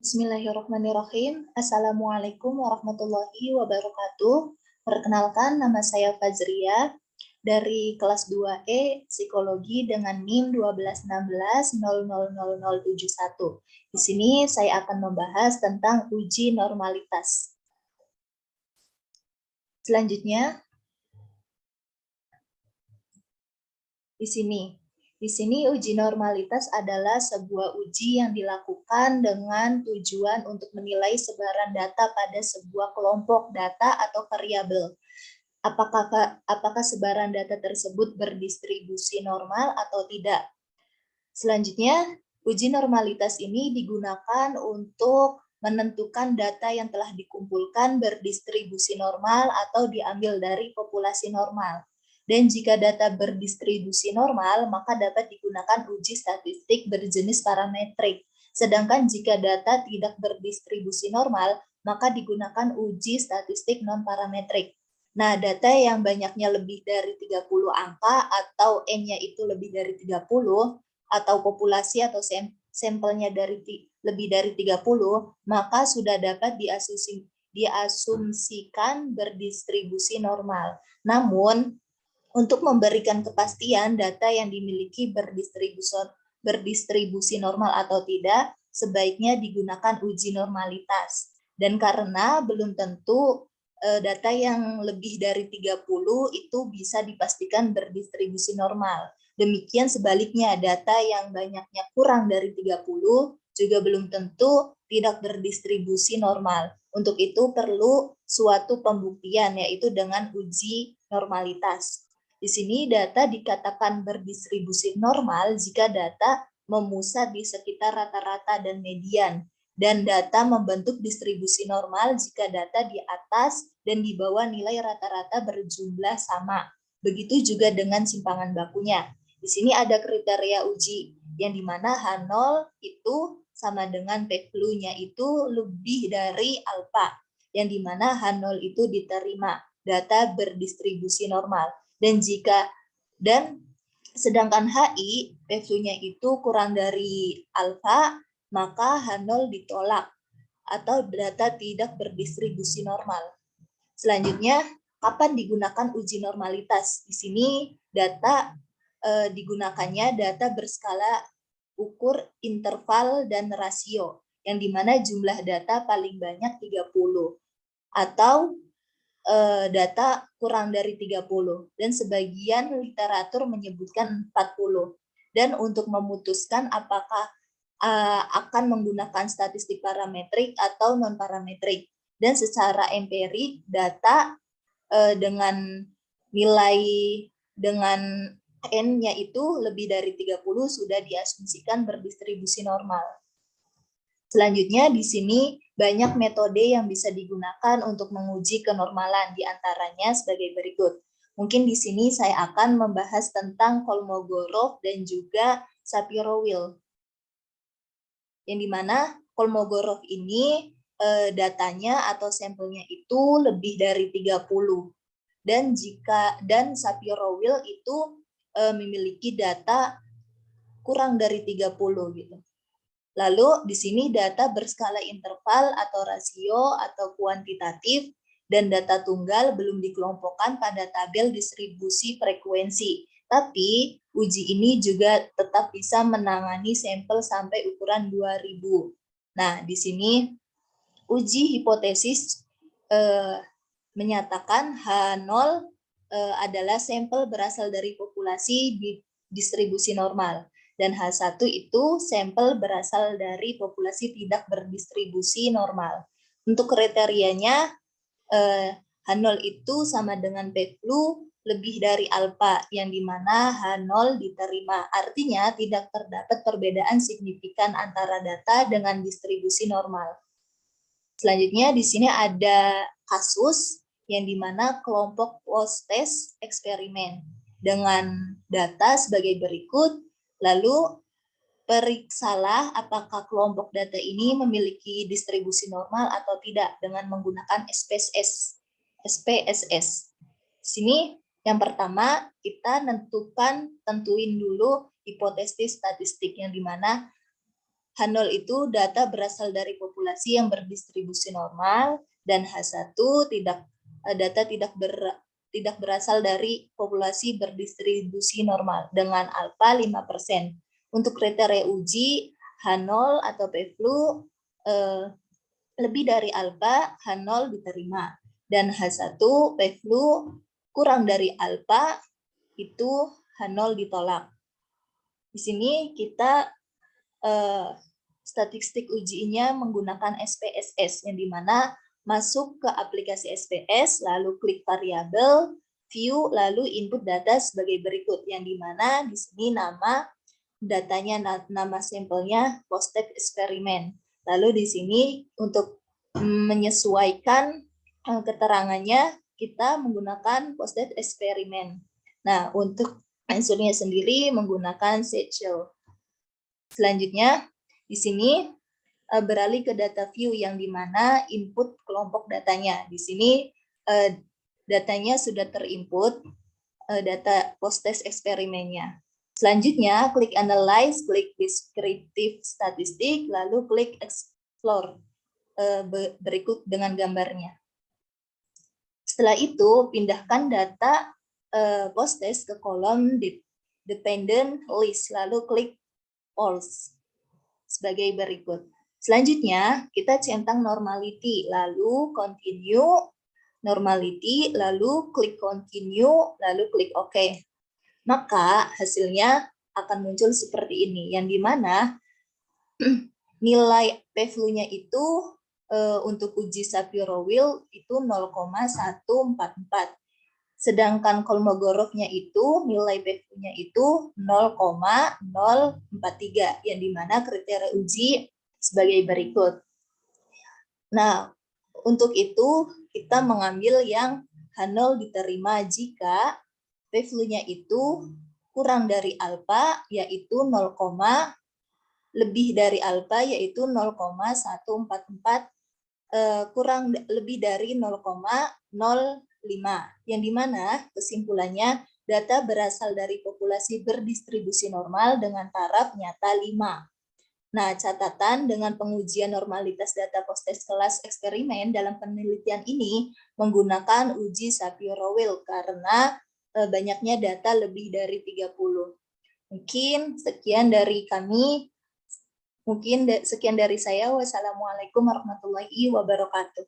Bismillahirrahmanirrahim. Assalamualaikum warahmatullahi wabarakatuh. Perkenalkan, nama saya Fazria dari kelas 2E Psikologi dengan NIM 121600071. Di sini saya akan membahas tentang uji normalitas. Selanjutnya, di sini uji normalitas adalah sebuah uji yang dilakukan dengan tujuan untuk menilai sebaran data pada sebuah kelompok data atau variabel. Apakah sebaran data tersebut berdistribusi normal atau tidak. Selanjutnya, uji normalitas ini digunakan untuk menentukan data yang telah dikumpulkan berdistribusi normal atau diambil dari populasi normal. Dan jika data berdistribusi normal, maka dapat digunakan uji statistik berjenis parametrik. Sedangkan jika data tidak berdistribusi normal, maka digunakan uji statistik non-parametrik. Nah, data yang banyaknya lebih dari 30 angka atau N-nya itu lebih dari 30, atau populasi atau sampelnya lebih dari 30, maka sudah dapat diasumsikan berdistribusi normal. Namun, untuk memberikan kepastian data yang dimiliki berdistribusi normal atau tidak, sebaiknya digunakan uji normalitas. Dan karena belum tentu data yang lebih dari 30 itu bisa dipastikan berdistribusi normal. Demikian sebaliknya, data yang banyaknya kurang dari 30 juga belum tentu tidak berdistribusi normal. Untuk itu perlu suatu pembuktian, yaitu dengan uji normalitas. Di sini data dikatakan berdistribusi normal jika data memusat di sekitar rata-rata dan median, dan data membentuk distribusi normal jika data di atas dan di bawah nilai rata-rata berjumlah sama. Begitu juga dengan simpangan bakunya. Di sini ada kriteria uji, yang dimana H0 itu sama dengan P-nya itu lebih dari alfa, yang dimana H0 itu diterima data berdistribusi normal. Dan sedangkan HI, P-nya itu kurang dari alfa, maka H0 ditolak atau data tidak berdistribusi normal. Selanjutnya, kapan digunakan uji normalitas? Di sini digunakannya data berskala ukur interval dan rasio, yang dimana jumlah data paling banyak 30 atau data kurang dari 30, dan sebagian literatur menyebutkan 40. Dan untuk memutuskan apakah akan menggunakan statistik parametrik atau non-parametrik. Dan secara empirik, data dengan nilai dengan N-nya itu lebih dari 30 sudah diasumsikan berdistribusi normal. Selanjutnya, di sini banyak metode yang bisa digunakan untuk menguji kenormalan, diantaranya sebagai berikut. Mungkin di sini saya akan membahas tentang Kolmogorov dan juga Shapiro-Wilk. Yang dimana Kolmogorov ini datanya atau sampelnya itu lebih dari 30. Dan Shapiro-Wilk itu memiliki data kurang dari 30 gitu. Lalu di sini data berskala interval atau rasio atau kuantitatif dan data tunggal belum dikelompokkan pada tabel distribusi frekuensi. Tapi uji ini juga tetap bisa menangani sampel sampai ukuran 2000. Nah, di sini uji hipotesis menyatakan H0 adalah sampel berasal dari populasi distribusi normal. Dan H1 itu sampel berasal dari populasi tidak berdistribusi normal. Untuk kriterianya, H0 itu sama dengan P-flu lebih dari alfa, yang dimana H0 diterima. Artinya tidak terdapat perbedaan signifikan antara data dengan distribusi normal. Selanjutnya di sini ada kasus yang dimana kelompok post-test eksperimen dengan data sebagai berikut. Lalu periksalah apakah kelompok data ini memiliki distribusi normal atau tidak dengan menggunakan SPSS. Sini yang pertama kita tentuin dulu hipotesis statistik, yang dimana H0 itu data berasal dari populasi yang berdistribusi normal, dan H1 data tidak berasal dari populasi berdistribusi normal dengan alfa 5%. Untuk kriteria uji, H0 atau p-flu lebih dari alfa, H0 diterima. Dan H1 p-flu kurang dari alfa, itu H0 ditolak. Di sini kita statistik ujinya menggunakan SPSS, yang dimana masuk ke aplikasi SPS, lalu klik variabel, view, lalu input data sebagai berikut, yang dimana di sini nama datanya, nama sampelnya post-test eksperimen. Lalu di sini untuk menyesuaikan keterangannya, kita menggunakan post-test eksperimen. Nah, untuk answernya sendiri menggunakan Seychelles. Selanjutnya, di sini beralih ke data view, yang dimana input kelompok datanya. Di sini datanya sudah terinput, data post-test eksperimennya. Selanjutnya, klik Analyze, klik Descriptive Statistik, lalu klik Explore berikut dengan gambarnya. Setelah itu, pindahkan data post-test ke kolom Dependent List, lalu klik False sebagai berikut. Selanjutnya, kita centang normality, lalu continue, normality, lalu klik continue, lalu klik OK. Maka hasilnya akan muncul seperti ini, yang dimana nilai p-flu-nya itu untuk uji Shapiro-Wilk itu 0,144. Sedangkan Kolmogorovnya itu nilai p-flu-nya itu 0,043, yang dimana kriteria uji sebagai berikut. Nah, untuk itu kita mengambil yang H0 diterima jika p-flu-nya itu kurang dari alfa, yaitu 0, lebih dari alfa, yaitu 0,144, kurang lebih dari 0,05, yang dimana kesimpulannya data berasal dari populasi berdistribusi normal dengan taraf nyata 5. Nah, catatan dengan pengujian normalitas data post-test kelas eksperimen dalam penelitian ini menggunakan uji Shapiro-Wilk karena banyaknya data lebih dari 30. Mungkin sekian dari kami. Mungkin sekian dari saya. Wassalamualaikum warahmatullahi wabarakatuh.